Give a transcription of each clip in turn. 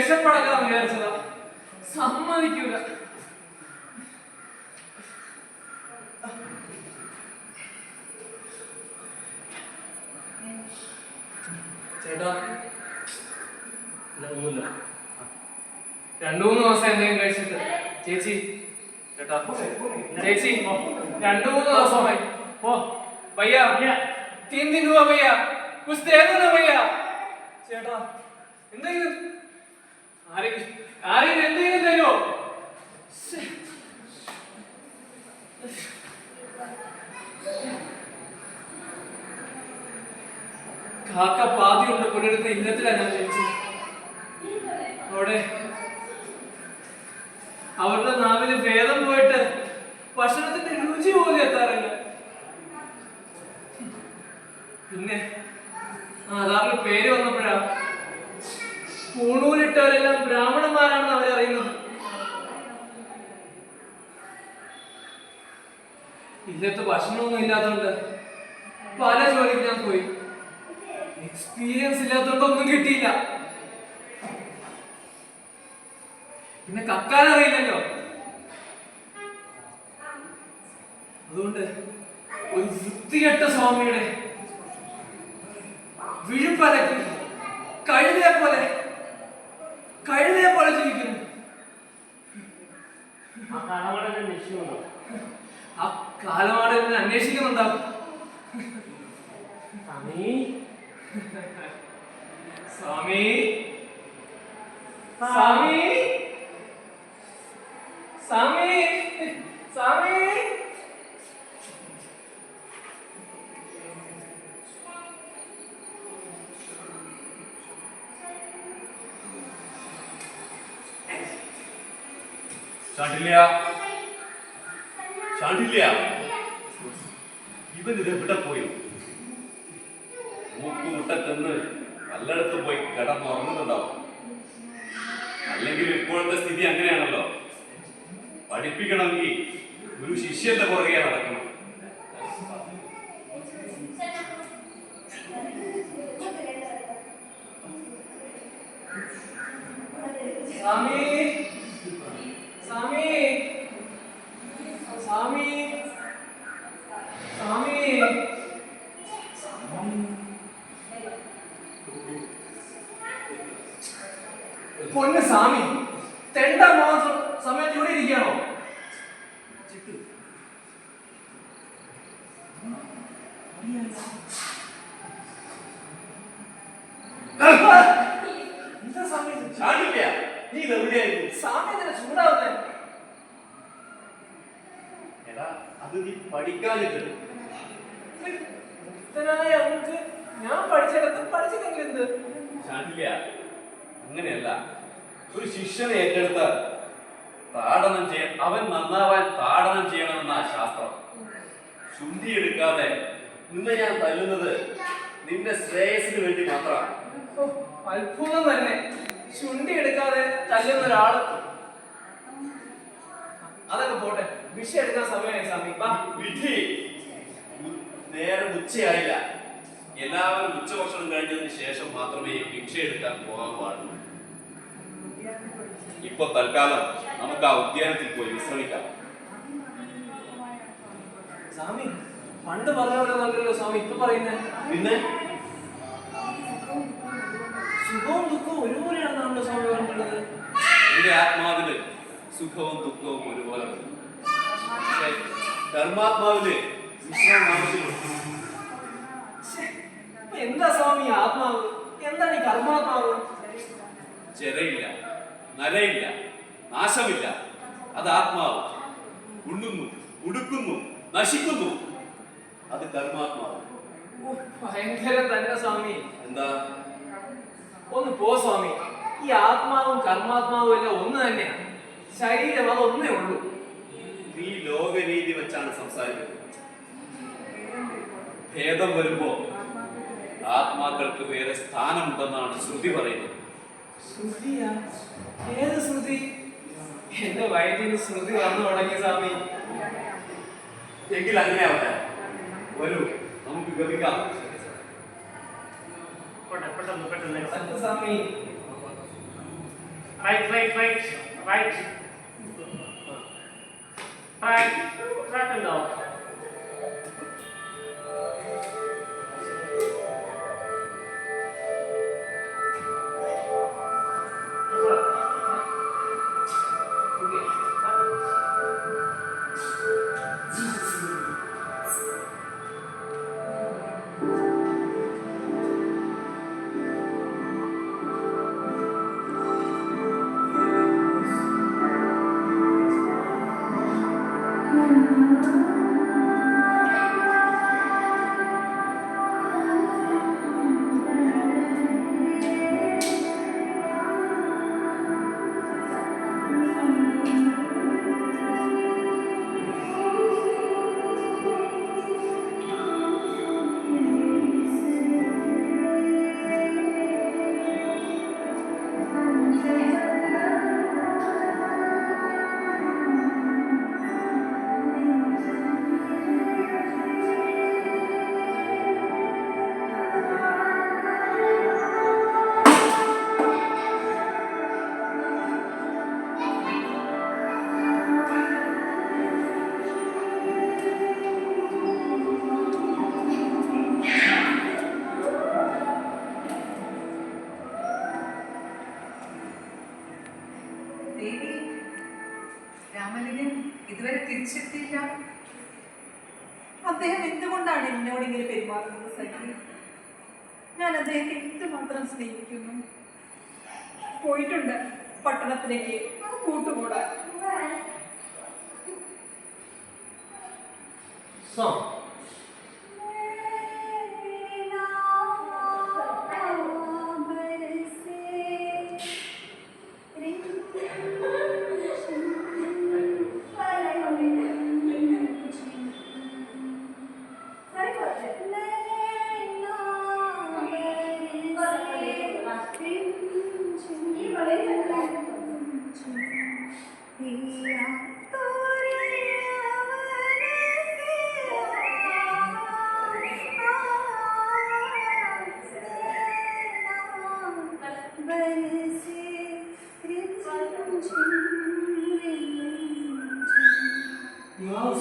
വിശപ്പടക്കാൻ വിചാരിച്ചതാ. സമ്മതിക്കൂല. ചേട്ടാ ഒന്നുമില്ല. 2-3 ദിവസം എന്തെങ്കിലും കഴിച്ചിട്ട്. ചേച്ചി ചേട്ടാ ചേച്ചി 2-3 ദിവസമായി. ഓ भैया 3 दिन हुआ भैया, कुछ दे दो ना भैया. ചേട്ടാ എന്തെങ്കിലും ആരെങ്കിലും എന്തെങ്കിലും തരുമോ? കാക്ക പാതി കൊണ്ട് പുനരുന്ന ഇല്ലത്തിലാണ് ഞാൻ ജനിച്ചത്. അവിടെ അവരുടെ നാവില് ഭേദം പോയിട്ട് ഭക്ഷണത്തിന്റെ രുചി പോലും എത്താറില്ല. പിന്നെ ആധാറിൽ പേര് വന്നപ്പോഴാ പൂണൂലിട്ടവരെല്ലാം ബ്രാഹ്മണന്മാരാണെന്ന് അവരറിയുന്നത്. ഇല്ലത്ത് ഭക്ഷണമൊന്നും ഇല്ലാത്തതുകൊണ്ട് പല ജോലിക്ക് ഞാൻ പോയി. എക്സ്പീരിയൻസ് ഇല്ലാത്തതുകൊണ്ട് ഒന്നും കിട്ടിയില്ല. പിന്നെ കക്കാൻ അറിയില്ലല്ലോ. അതുകൊണ്ട് ഒരു വൃത്തികെട്ട സ്വാമിയുടെ വിഴുപ്പലക്ക് കഴുതയെ പോലെ ജീവിക്കുന്നു. ആ കാലമാടലിനെ അന്വേഷിക്കുന്നുണ്ടാവും. സ്വാമി സ്വാമി സ്വാമി സ്വാമി സ്വാമി ഇവൻ ഇതെവിടെ പോയി? മൂക്കുമുട്ടത്തെന്ന് പലയിടത്തും പോയി കിടന്നുറങ്ങുന്നുണ്ടാവും. അല്ലെങ്കിൽ ഇപ്പോഴത്തെ സ്ഥിതി അങ്ങനെയാണല്ലോ. പഠിപ്പിക്കണമെങ്കിൽ ഒരു ശിഷ്യന്റെ പുറകെ നടക്കണം. സ്വാമി സ്വാമി സ്വാമി സ്വാമി പൊന്ന് സ്വാമി, തെണ്ട മാസം സമയത്ത് ഇവിടെ ഇരിക്കുകയാണോ? എന്താ സ്വാമി നീ എവിടെയായിരുന്നു? സ്വാമി എന്തിനാ ചൂടാവുന്നേ? എടാ, അത് നീ പഠിക്കാനിട്ട് ഞാൻ പഠിച്ചെടുത്ത് പഠിച്ചതെങ്കിൽ എന്ത്? ചാണ്ടില്ല, അങ്ങനെയല്ല. ഒരു ശിഷ്യനെ ഏറ്റെടുത്താൽ താടനം അവൻ നന്നാവാൻ താടനം ചെയ്യണമെന്ന ശാസ്ത്രം. ശുദ്ധി എടുക്കാതെ നിന്നെ ഞാൻ തല്ലുന്നത് നിന്റെ ശ്രേയസിന് വേണ്ടി മാത്രമാണ്. അത്ഭുതം തന്നെ. ശുണ്ഠി എടുക്കാതെ തല്ലുന്ന ഒരാള്. അതൊക്കെ പോട്ടെ, ഭിക്ഷ എടുക്കാൻ സമയമായി സ്വാമി. വിധി നേരം ഉച്ചയായില്ല. എല്ലാവരും ഉച്ചഭക്ഷണം കഴിഞ്ഞതിന് ശേഷം മാത്രമേ ഭിക്ഷ എടുക്കാൻ പോകാൻ പാടുള്ളൂ. ഇപ്പൊ തൽക്കാലം നമുക്ക് ആ ഉദ്യാനത്തിൽ പോയി വിശ്രമിക്കാം. സ്വാമി പണ്ട് പറഞ്ഞ നല്ലല്ലോ സ്വാമി ഇപ്പൊ പറയുന്നേ. പിന്നെ സുഖവും ദുഃഖവും ഒരുപോലെയാണെന്നാണല്ലോ സ്വാമി പറഞ്ഞിട്ടുള്ളത്. എന്റെ ആത്മാവില് സുഖവും ദുഃഖവും ഒരുപോലെ. പക്ഷേ ധർമാത്മാവില് വിശ്രാമം ആവശ്യമുണ്ട്. എന്താ സ്വാമി ആത്മാവ്? എന്താണ് ഈ കർമാത്മാവ്? ചെറയില്ല, നരയില്ല, നാശമില്ല. അത് ആത്മാവ്. ഉണ്ണുന്നു, ഉടുക്കുന്നു, നശിക്കുന്നു. അത് കർമാത്മാവ്. ഭയങ്കരം തന്നെ സ്വാമി. എന്താ? ഒന്ന് പോ സ്വാമി. ഈ ആത്മാവും കർമാത്മാവും എല്ലാം ഒന്ന് തന്നെയാണ്. ശരീരം അതൊന്നേ ഉള്ളൂ. നീ ലോകരീതി വെച്ചാണ് സംസാരിക്കുന്നത്. ഭേദം വരുമ്പോ ആത്മാക്കൾക്ക് വേറെ സ്ഥാനമുണ്ടെന്നാണ് ശ്രുതി പറയുന്നത്. ശ്രുതിയാ? ഏത് ശ്രുതി? എന്റെ വയറ്റിന് ശ്രുതി വന്നു തുടങ്ങി സ്വാമി. എങ്കിൽ അങ്ങനെയാവട്ടെ. വരൂ, നമുക്ക് ഗമിക്കാം. സ്വാമി ട്രാക്ക് ഉണ്ടോ? ദേവി, രാമലിംഗൻ ഇതുവരെ തിരിച്ചെത്തിയില്ല. അദ്ദേഹം എന്തുകൊണ്ടാണ് എന്നോട് ഇങ്ങനെ പെരുമാറുന്നത് സഖി? ഞാൻ അദ്ദേഹത്തെ എന്തുമാത്രം സ്നേഹിക്കുന്നു. പോയിട്ടുണ്ട് പട്ടണത്തിലേക്ക് കൂട്ടുകൂടാൻ.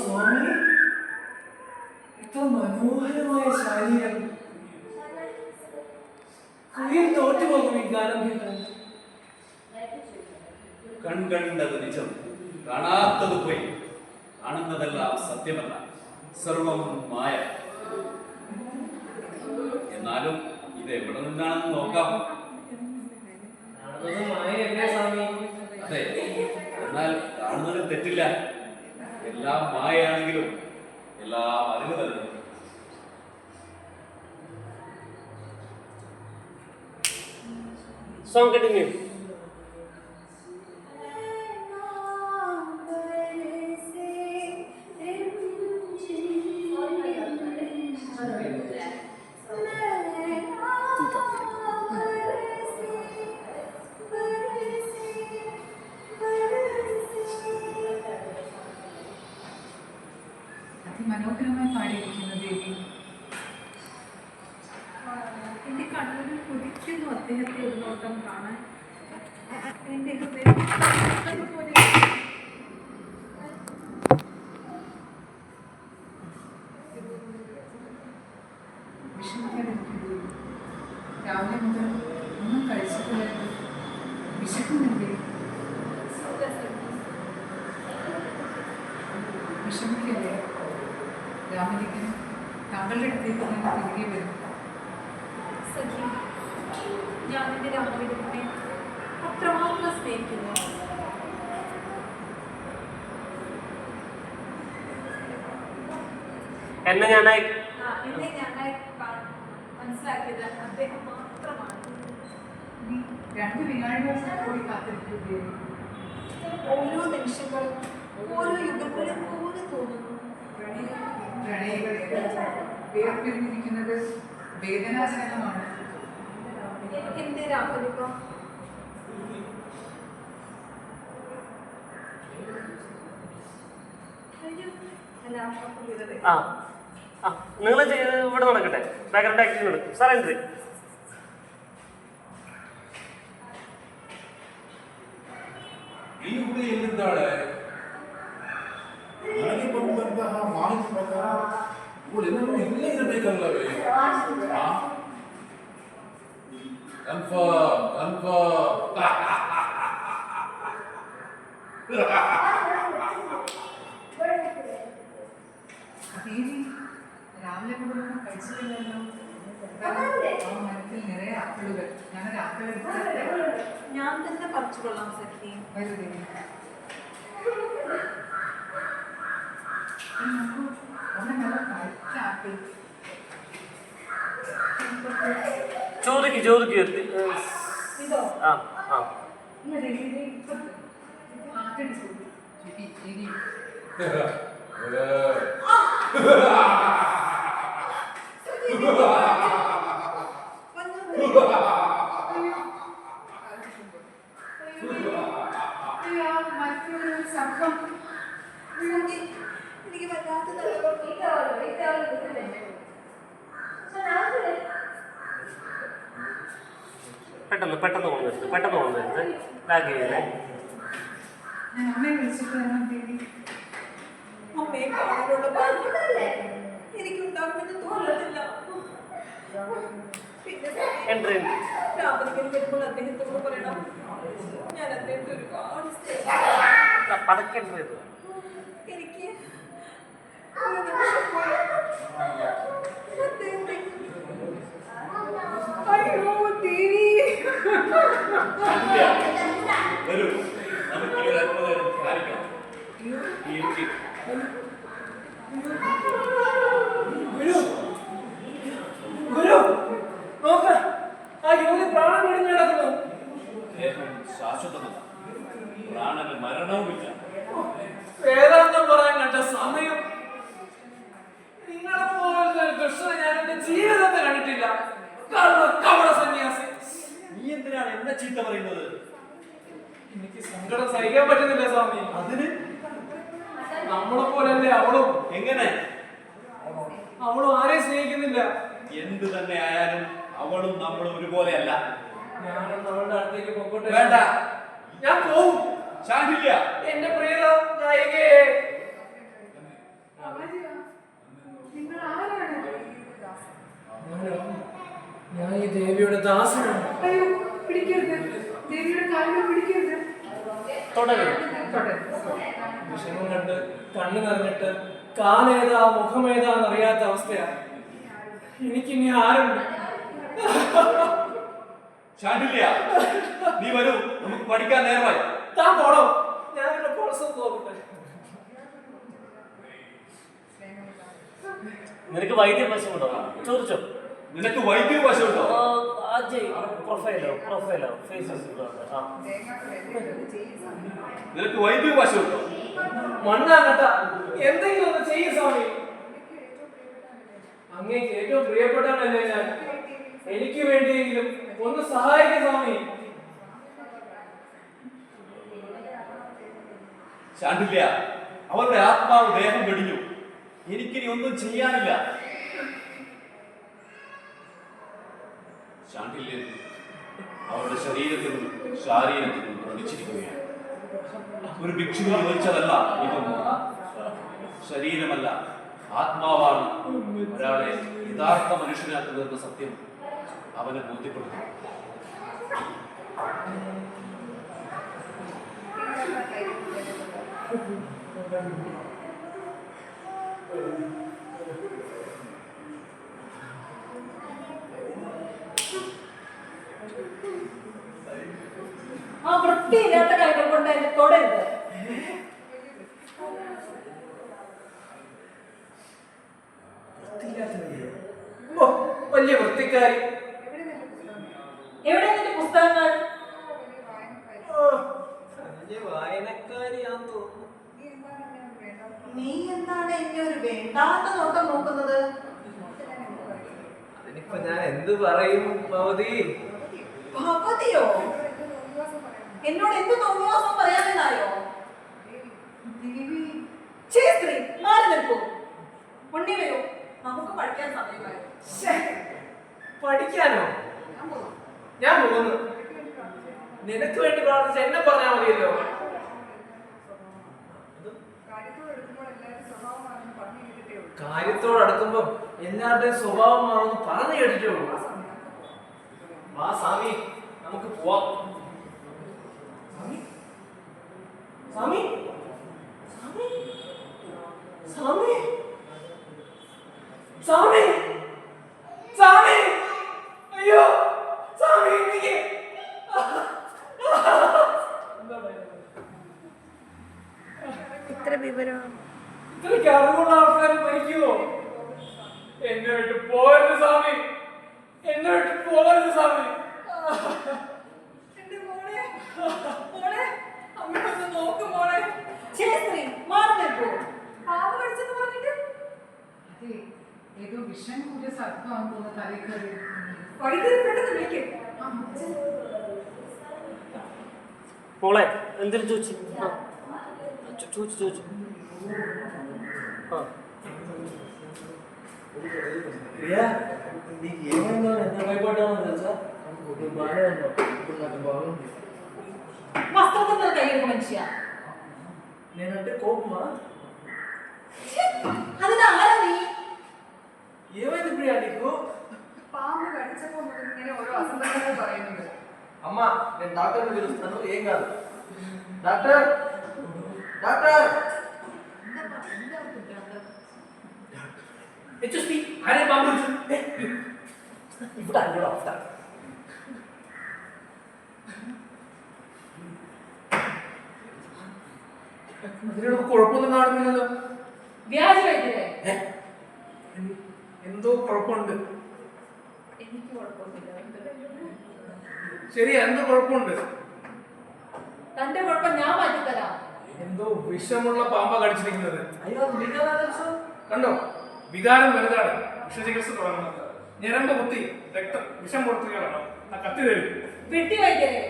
സ്വാമി, ഇത്ര മനോഹരമായ ശാരീരം കുയിൽ തോറ്റുപോകും ഈ ഗാനം കേട്ടാൽ. കൺകണ്ടത് നിജം, കാണാത്തത് പോയി, കാണുന്നതെല്ലാം സത്യമല്ല, സർവം മായ. എന്നാലും ഇത് എവിടെ നിന്നാണെന്ന് നോക്കാം. അതെ, എന്നാൽ കാണുന്നതിൽ തെറ്റില്ല. എല്ലാം മായയാണെങ്കിലും എല്ലാം അറിവ് തന്നെ. Song continue. അതിമനോഹരമായി പാടിയിരിക്കുന്നു ദേവി. എന്റെ കണ്ണുകൾ കൊതിക്കുന്നു അദ്ദേഹത്തെ ഒരു നോട്ടം കാണാൻ. എന്റെ ഹൃദയം പോലെ വിഷമിക്കാതിരിക്കുന്നു. രാവിലെ മുതൽ ഒന്നും കഴിച്ചിട്ടില്ലായിരുന്നു. വിശക്കുന്നില്ലേ? വിഷമിക്കല്ലേ? രാമലിംഗൻ താങ്കളുടെ അടുത്തേക്ക് ഞാൻ തിരികെ വരും. സഖി, ഞാൻ നിന്റെ രാമലിംഗനെ അത്രമാത്രം സ്നേഹിക്കുന്നു. എന്നെ ഞാനായി മനസ്സിലാക്കിയത് അദ്ദേഹം മാത്രമാണ്. നീ 2 വിനാഴികൾ പോയി കാത്തിരിക്കുകയെ. ഓരോ നിമിഷങ്ങളും ഓരോ യുഗങ്ങളും പോലെ തോന്നുന്നു. പ്രണയികളെ വേർപിരിഞ്ഞിരിക്കുന്നത് വേദനാജനകമാണ്. എന്റെ രാമലിംഗം, നിങ്ങൾ ഇവിടെ നടക്കട്ടെ. ബാക്ക്ഗ്രൗണ്ട് ആക്ടിങ് നടക്കും. Sir entry. ನೀ ಹುಡುಗಿ ಎಲ್ಲಿದ್ದಾಳೆ? ನನಗೆ ಬಂದಂತಹ ಮಾಹಿತಿ ಪ್ರಕಾರ ಇವಳೆಲ್ಲರೂ ಇಲ್ಲೇ ಇರಬೇಕಲ್ಲವೇ? ಕನ್ಫರ್ಮ್ ദേവി രാവിലെ കൂടെ കഴിച്ചിട്ടില്ലല്ലോ. ആ മരത്തിൽ നിറയെ ആപ്പിളുകൾ. ഞാനൊരു ആപ്പിൾ എടുത്തിട്ട് ഞാൻ തന്നെ പറിച്ചു കൊള്ളാം സഖി. വരൂ ദേവി. ഒന്ന് നല്ല പഴുത്ത ആപ്പിൾ. ചോദിക്ക് ഇതോ? ആ ആ ഇല്ല ദേവി, ഇത് ഇപ്പൊ ആദ്യം ദേവി സംഘം എനിക്ക് വല്ലാത്ത തലവേദന. പെട്ടെന്ന് കൊണ്ടുവരുന്നത് ബാഗ് ചെയ്തേ. ഞാൻ അമ്മയെ വിളിച്ചിട്ട് വരണം ദേവി. അമ്മയെ കാണാനുള്ള ഭാഗ്യം എനിക്കുണ്ടാകുമെന്ന് തോന്നുന്നില്ല. പിന്നെ എൻട്രി രാമനിക്കൽ വരുമ്പോൾ അദ്ദേഹത്തോട് പറയണം, ഞാൻ അദ്ദേഹത്തെ ഒരുപാട് സ്നേഹിക്കുന്നു. പതുക്കെ എൻട്രി ചെയ്തു. എനിക്ക് ഒരു നിമിഷം പോലും അദ്ദേഹത്തെ അയ്യോ ദേവി. വരൂ, നമുക്ക് ഈ ഒരു അല്പനേരം ധ്യാനിക്കാം. ഈ ഇരുട്ടിൽ. ഗുരു നോക്ക്, ആ യുവതി പ്രാണൻ വെടിഞ്ഞു കിടക്കുന്നു. ദേഹം ശാശ്വതമല്ല, പ്രാണന് മരണവുമില്ല. വേദാന്തം പറയാൻ കണ്ട സമയം. നിങ്ങളെ പോലത്തെ ഒരു ദുഷ്ടനെ ഞാൻ എന്റെ ജീവിതത്തെ കണ്ടിട്ടില്ല. കവട സന്യാസി. നീ എന്തിനാണ് എന്നെ ചീത്ത പറയുന്നത്? എനിക്ക് സങ്കടം സഹിക്കാൻ പറ്റുന്നില്ല സ്വാമി. അതിന് നമ്മളെ പോലല്ലേ അവളും. എങ്ങനെ? അവളും ആരെയും സ്നേഹിക്കുന്നില്ല. എന്ത് തന്നെ ആയാലും അവളും നമ്മളും ഒരുപോലെയല്ല. ഞാനൊന്ന് അവളുടെ അടുത്തേക്ക് പോകട്ടെ? വേണ്ട, ഞാൻ പോവും. ശാന്തില്ല. എന്റെ പ്രിയത നായികയെ. നിങ്ങൾ ആരാണ്? ഞാൻ ഈ ദേവിയുടെ ദാസനാണ്. അയ്യോ പിടിക്കരുത്, ദേവിയുടെ കാലുകൾ പിടിക്കരുത്. തുടരുത്. വിഷമം കണ്ട് കണ്ണു നിറഞ്ഞിട്ട് കാലേതാ മുഖമേതാന്നറിയാത്ത അവസ്ഥയാ. എനിക്കിനി ആരുണ്ട്? ശാന്തില്ല, നീ വരൂ, നമുക്ക് പഠിക്കാൻ നേരമായി. താൻ പോടോ, ഞാൻ എന്റെ കോഴ്സ് നോക്കട്ടെ. നിനക്ക് വൈദ്യം വശമുണ്ടോ? ചോദിച്ചോ. നിനക്ക് വൈദ്യ വശമുണ്ടോ? പ്രൊഫൈലോ ഫേസസ്. നിനക്ക് വൈദ്യ വശമുണ്ടോ? മണ്ണാകട്ട എന്തെങ്കിലും ഒന്ന് ചെയ്യും സ്വാമി. അങ്ങേക്ക് ഏറ്റവും പ്രിയപ്പെട്ടവനല്ലേ ഞാൻ. എനിക്ക് വേണ്ടിയെങ്കിലും ഒന്ന് സഹായിക്കും സ്വാമി. ശാന്തില്ല, അവരുടെ ആത്മാവ് ദേഹം വെടിഞ്ഞു. എനിക്കിനി ഒന്നും ചെയ്യാനില്ല. ശാന്തില്യ അവരുടെ ശരീരത്തിനും ശാരീരത്തിനും വ്രണിച്ചിരിക്കുകയാണ്. ഒരു ഭിക്ഷുവിന് ചോദിച്ചതല്ല ഇതൊന്നും. ശരീരമല്ല, ആത്മാവാണ് ഒരാളെ യഥാർത്ഥ മനുഷ്യനാക്കുന്നതെന്ന സത്യം അവനെ ബോധ്യപ്പെടുന്നു. ആ വൃത്തിയില്ലാത്ത കൈകൾ കൊണ്ട് എന്നെ തൊടരുത്. വലിയ വൃത്തിക്കാരി. എവിടെ നിന്റെ പുസ്തകങ്ങൾ? വലിയ വായനക്കാരിയാന്ന് തോന്നുന്നു. നീ എന്താണ് എന്നെ ഒരു വേണ്ടാത്ത നോട്ടം നോക്കുന്നത്? അതിനിപ്പോ ഞാൻ എന്ത് പറയും ഭവതി? ഭവതിയോ? എന്നോട് എന്ത് തോന്നിവാസം പറയാമെന്നായോ? സ്ത്രീ മാറി നിൽക്കൂ. ഉണ്ണി വരൂ, നമുക്ക് പഠിക്കാൻ സമയമായി. പഠിക്കാനോ? ഞാൻ പോകുന്നു. നിനക്ക് വേണ്ടി പ്രാർത്ഥിച്ച എന്നെ പറഞ്ഞാൽ മതിയല്ലോ. നടക്കുമ്പോ എല്ലാവരുടെയും സ്വഭാവം മാറുമെന്ന് പറഞ്ഞു കേട്ടിട്ടേ ഉള്ളൂ. വാ സ്വാമി, നമുക്ക് പോവാം. സ്വാമി, സ്വാമി, സ്വാമി, സ്വാമി, സ്വാമി, അയ്യോ സ്വാമി, എനിക്ക് ഇത്ര വിവരം ഇത്രയ്ക്ക് അറിവുള്ള ആൾക്കാർ മരിക്കുമോ? എന്നെ വിട്ട് പോകരുത് സ്വാമി, എന്നെ വിട്ട് പോകരുത് സ്വാമി. എന്റെ മോളെ, മോളെ, അമ്മയൊന്ന് നോക്ക് മോളെ. ചേച്ചി, മാറി നിൽക്കൂ. പാവ കടിച്ചെന്ന് പറഞ്ഞിട്ട് അതെ, ഏതോ വിഷം കൂടിയ സർപ്പമാണെന്ന് തോന്നുന്നു തലയിൽ കയറി. വൈദ്യുതി പെട്ടെന്ന് വിളിക്കും. മോളെ എന്തിനും ചോദിച്ചു ചോദിച്ചു ആ ప్రియా నీకు ఏమైందో ఎంత భయపడ్డామో తెలుసా? బాగానే ఉన్నావు, ఇప్పుడు నాకు బాగుంది. വസ്ത്രത്തിൽ കയ്യെടുക്കും മനുഷ്യ. నేనంటే కోపమా? അതിനാരാ നീ? ఏమైంది ప్రియా నీకు? പാമ്പ് കടിച്ചപ്പോ മുതൽ ഇങ്ങനെ ഓരോ അസംബന്ധങ്ങൾ പറയുന്നുണ്ട്. అమ్మా నేను డాక్టర్ని పిలుస్తాను, ఏం కాదు. డాక్టర్, డాక్టర్, చూసి ఆయన బాబు ఇప్పుడు ఆయన కూడా వస్తారు. അതിനൊക്കെ കുഴപ്പമൊന്നും കാണുന്നില്ലല്ലോ. വ്യാജ വൈദ്യരെ. എന്തോ കുഴപ്പമുണ്ട്. എനിക്ക് കുഴപ്പമൊന്നുമില്ല. ശരി, എന്തോ കുഴപ്പമുണ്ട്. തന്റെ കുഴപ്പം ഞാൻ മാറ്റിത്തരാം. എന്തോ വിഷമുള്ള പാമ്പ കടിച്ചിരിക്കുന്നത്. അയ്യോ, കണ്ടോ, വികാരം വലുതാണ്. വിഷചികിത്സ തുടങ്ങുന്നത്. ഞരമ്പ് കുത്തി രക്തം വിഷം കൊടുത്തുകയാണ്. ആ കത്തി തരും. വെട്ടി വൈദ്യരെ,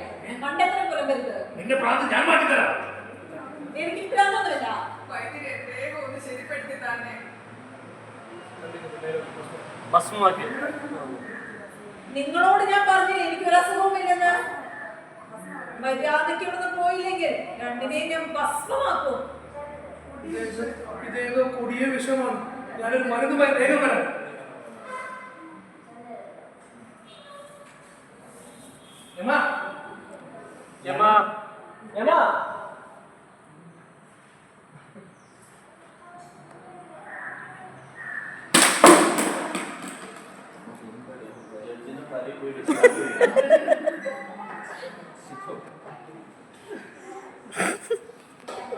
മണ്ടത്തരം പുലമ്പരുത്. നിന്റെ പ്രാന്ത് ഞാൻ മാറ്റിത്തരാം. എനിക്ക് ഇഷ്ടമൊന്നുമില്ല. വൈദ്യരെ വേഗം ഒന്ന് ശരിപ്പെടുത്തി തന്നെ. ഭസ്മമാക്കി. നിങ്ങളോട് ഞാൻ പറഞ്ഞില്ല എനിക്കൊരു അസുഖവുമില്ലെന്ന്. മര്യാദയ്ക്ക് ഇവിടുന്ന് പോയില്ലെങ്കിൽ രണ്ടിനെയും ഞാൻ ഭസ്മമാക്കും. ഇതേതോ കൊടിയ വിഷമാണ്. ഞാനൊരു മരുന്നുമായി വേഗം വരാം. യമാ, യമാ, യമാ,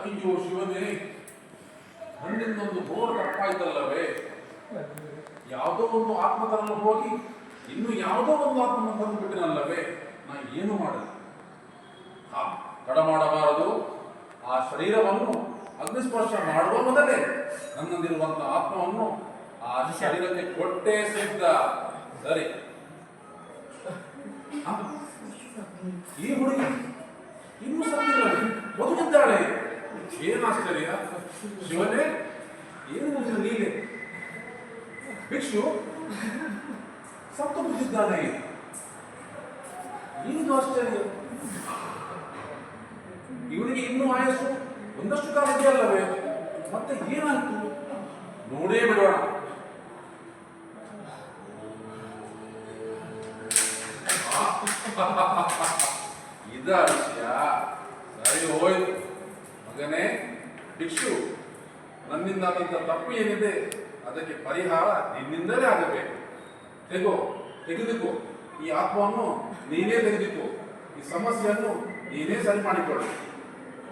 ಅಯ್ಯೋ ಶಿವನೇ, ನನ್ನಿಂದೊಂದು ಬೋರ್ ತಪ್ಪಾಯ್ತಲ್ಲವೇ. ಯಾವುದೋ ಒಂದು ಆತ್ಮ ತರಲು ಹೋಗಿ ಇನ್ನು ಯಾವುದೋ ಒಂದು ಆತ್ಮ ತಂದು ಬಿಟ್ಟಿನಲ್ಲವೇ. ನಾ ಏನು ಮಾಡಲಿ? ತಡ ಮಾಡಬಾರದು. ಆ ಶರೀರವನ್ನು ಅಗ್ನಿಸ್ಪರ್ಶ ಮಾಡುವ ಮೊದಲೇ ನನ್ನಲ್ಲಿರುವಂತಹ ಆತ್ಮವನ್ನು ಆ ಶರೀರಕ್ಕೆ ಕೊಟ್ಟೇ ಸಿದ್ಧ. ಸರಿ, ಈ ಹುಡುಗಿ ಇನ್ನೂ ಸತ್ತಿಲ್ಲವೇ, ಬದುಕಿದ್ದಾಳೆ. ಏನು ಆಶ್ಚರ್ಯ ಶಿವನೇ, ಏನು ನೀನೆ ಭಿಕ್ಷು ಸತ್ತು ಬಿದ್ದಿದ್ದಾನೆ. ಏನು ಆಶ್ಚರ್ಯ, ಇವನಿಗೆ ಇನ್ನೂ ಆಯಸ್ಸು ಒಂದಷ್ಟು ಕಾಲ ಇದೆಯಲ್ಲವೇ, ಮತ್ತೆ ಏನಾಯ್ತು ನೋಡೇ ಬಿಡೋಣ. ಇದ ವಿಷಯ. ಸರಿ ಹೋಯ್ತು ಮಗನೇ. ಭಿಕ್ಷು, ನನ್ನಿಂದ ಆದಂತ ತಪ್ಪು ಏನಿದೆ ಅದಕ್ಕೆ ಪರಿಹಾರ ನಿನ್ನಿಂದಲೇ ಆಗಬೇಕು. ತೆಗೆದುಕೋ ಈ ಆತ್ಮವನ್ನು ನೀನೇ ತೆಗೆದುಕೋ. ಈ ಸಮಸ್ಯೆಯನ್ನು ನೀನೇ ಸರಿ ಮಾಡಿಕೊಳ್ಳು.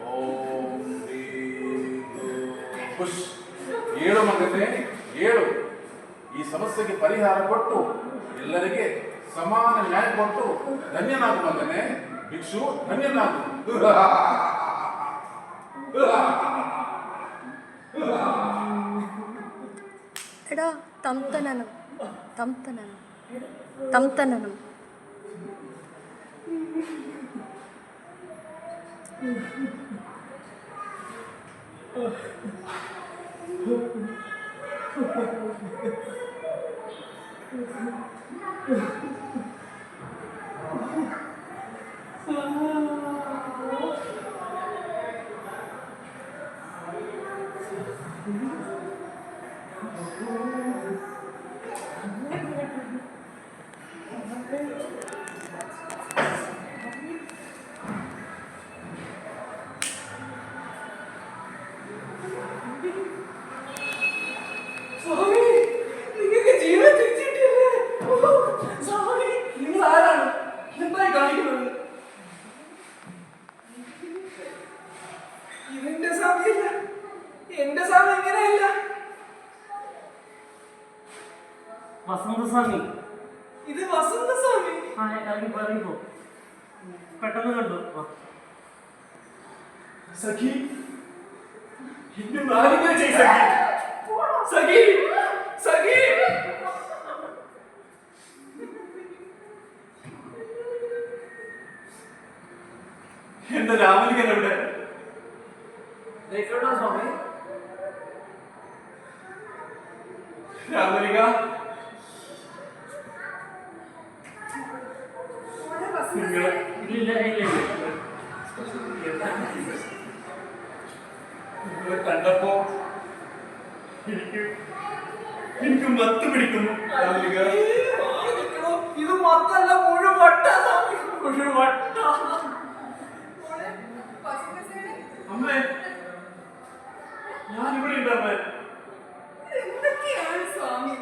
ಓಂ ಖುಷ್. ಏಳು ಮಗನೇ, ಏಳು. ಈ ಸಮಸ್ಯೆಗೆ ಪರಿಹಾರ ಕೊಟ್ಟು ಎಲ್ಲರಿಗೆ ಸಮಾನ ನ್ಯಾಯ ಕೊಟ್ಟು ಧನ್ಯನಾಗು ಮಗನೇ. ಭಿಕ್ಷು, ಧನ್ಯನಾಗು. എടാ തംതനനം തംതനനം തംതനനം ഇല്ല എന്റെ സ്വാമി ഇങ്ങനെയല്ല. വസന്തസ്വാമി. ഇത് വസന്തസ്വാമി. ആ ഇറങ്ങിപ്പോ പെട്ടെന്ന് കണ്ടു. സഖി എന്നെ മാലിന്യം ചെയ് സഖി. സഖി സഖി എന്റെ രാമലിംഗൻ എവിടെ? സ്വാമി. രാമലിംഗ നിങ്ങളെ ഇല്ല നിങ്ങളെ കണ്ടപ്പോ എനിക്ക് മത്ത് പിടിക്കുന്നു രാമലിംഗ. ഇത് മൊത്തല്ല മുഴുവട്ട സ്വാമി, മുഴുവട്ട. അമ്മേ ഞാനിവിടെ ഉണ്ട് അമ്മേ. എന്തൊക്കെയാണ് സ്വാമി?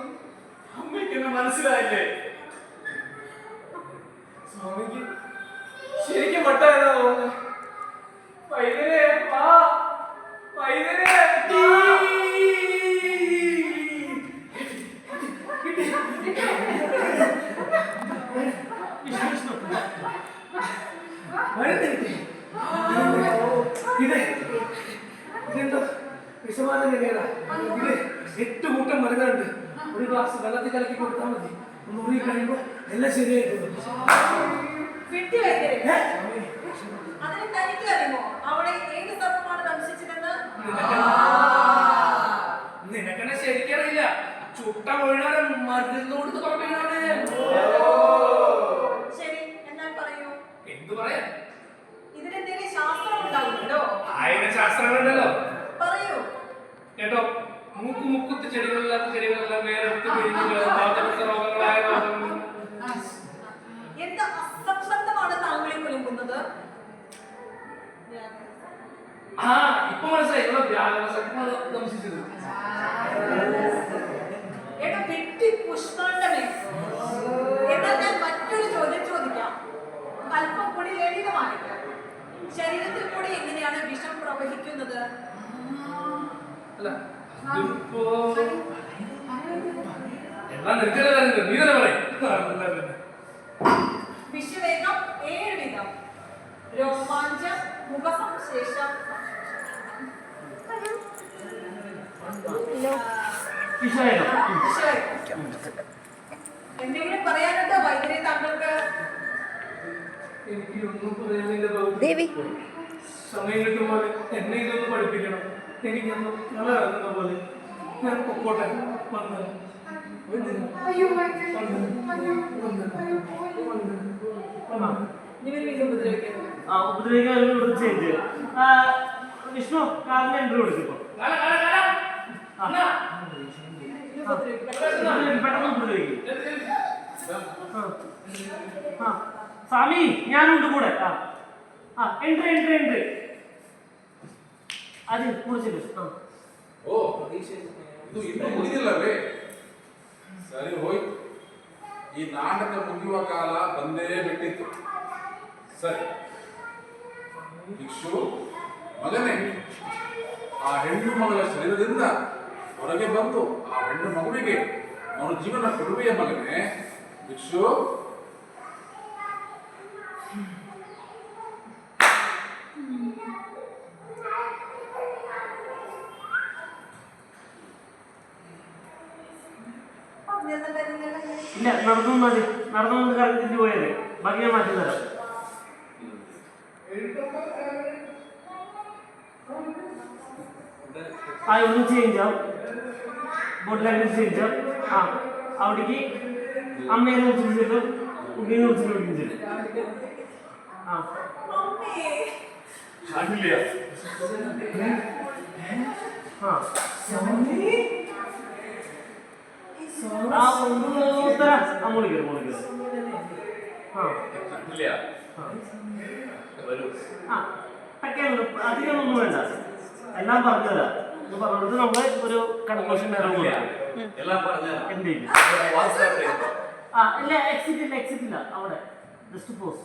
അമ്മയ്ക്ക് എന്നെ മനസ്സിലായില്ലേ? സ്വാമിക്ക് ശരിക്കും വട്ടായതാ തോന്നുന്നു. വൈദ്യരെ വാ, വൈദ്യരെ ഇതെന്തോ വിഷമാനം തന്നെയാണ്. ഇത് 8 കൂട്ടം മരുന്നുണ്ട്. ഒരു ഗ്ലാസ് വെള്ളത്തിൽ കലക്കി കൊടുത്താൽ മതി. ഒന്ന് ഊറി കഴിയുമ്പോ എല്ലാം ശരിയായിട്ടുണ്ട്. വിട്ടി വൈദ്യരെ, അതിന് തനിക്ക് അറിയുമോ അവിടെ ഏത് സർപ്പമാണ് ദംശിച്ചതെന്ന്? നിനക്കെന്നെ ശരിക്കറിയില്ല. ചുട്ട മുഴുവൻ മരുന്ന് കൊടുത്ത് പറഞ്ഞാണ്. ശരി, എന്നാൽ പറയൂ. എന്തു പറയാ? ഇതിനെന്തെങ്കിലും ശാസ്ത്രം ഉണ്ടാവുന്നുണ്ടോ? 1000 ശാസ്ത്രങ്ങളുണ്ടല്ലോ. പറയൂ. കേട്ടോ, മുക്കുത്ത് ചെടികളില്ലാത്ത ചെടികളെല്ലാം വേറെടുത്ത് പിരിഞ്ഞ് രോഗങ്ങളായ എന്ത് അസംബന്ധമാണ് താങ്കളെ കുലുങ്ങുന്നത്? ആ ഇപ്പൊ മനസ്സിലായി. ഇവിടെ വ്യാകരണ ദംശിച്ചത്. എടാ വെട്ടി പുഷ്പാണ്ടമേ, എന്നാൽ ഞാൻ മറ്റൊരു ചോദ്യം ചോദിക്കാം. അല്പം കൂടി ലളിതമായിട്ട്, ശരീരത്തിൽ കൂടി എങ്ങനെയാണ് വിഷം പ്രവഹിക്കുന്നത്? അല്ല ഇതിപ്പോ എല്ലാം നിൽക്കല്ലേ, നീ തന്നെ പറയും. വിഷവേഗം 7 വിധം. രോമാഞ്ചം, മുഖസംശേഷം, വിഷയം. വിഷവേഗം. എന്തെങ്കിലും പറയാനുണ്ടോ വൈദ്യരെ താങ്കൾക്ക്? എനിക്ക് ഒന്നും പറയാനില്ല ബാബു. ദേവി സമയം കിട്ടുമ്പോൾ എന്നെ ഇതൊന്ന് പഠിപ്പിക്കണം. എനിക്കൊന്ന് കളറുന്ന പോലെ ഞാൻ പൊക്കോട്ടെ. വന്നു ഇവർ വീണ്ടും ഉപദ്രവിക്കരുത്. ഉപദ്രവിക്കാൻ ചേഞ്ച്. വിഷ്ണു കാറിന് എൻട്രി കൊടുക്കിപ്പോ പെട്ടെന്ന് ഉപദ്രവിക്കും. സ്വാമി ഞാനുണ്ട് കൂടെ. എൻട്രി അത് കുറിച്ചിട്ട്. ಓ ಇದು ಇನ್ನೂ ಮುಗಿದಿಲ್ಲವೇ? ಸರಿ ಹೋಯ್ತು. ಈ ನಾಟಕ ಮುಗಿಯುವ ಕಾಲ ಬಂದೇ ಬಿಟ್ಟಿತ್ತು. ಸರಿ ಭಿಕ್ಷು ಮಗನೇ, ಆ ಹೆಣ್ಣು ಮಗಳ ಶರೀರದಿಂದ ಹೊರಗೆ ಬಂದು ಆ ಹೆಣ್ಣು ಮಗುವಿಗೆ ಅವನ ಜೀವನ ಕೊಡುವೆಯ ಮಗನೇ ಭಿಕ್ಷು. ഇല്ല, നടന്നു മതി. നടന്നു കറങ്ങിട്ട് പോയത് ബാക്കി ഞാൻ മാറ്റി തരാം. ഒന്ന് ചേഞ്ച് ആവും. ബോട്ടിലായിട്ട് ചേഞ്ച് ആവും. അവിടേക്ക് അമ്മയെ വിളിച്ചിട്ട് ഉണ്ണിനെ വിളിച്ചിട്ട് വിളിക്കും. ആകില്ല. ഉത്തര മോളിക്കോ ഇല്ല. വരൂ. അധികം ഒന്നും വേണ്ട, എല്ലാം പറഞ്ഞു തരാം. ഇത് പറഞ്ഞിട്ട് നമ്മള് ഒരു കൺക്ലൂഷൻ എല്ലാം പറഞ്ഞ എന്ത് ചെയ്യും? ഇല്ല, എക്സിറ്റ് ഇല്ല അവിടെ. Just pose.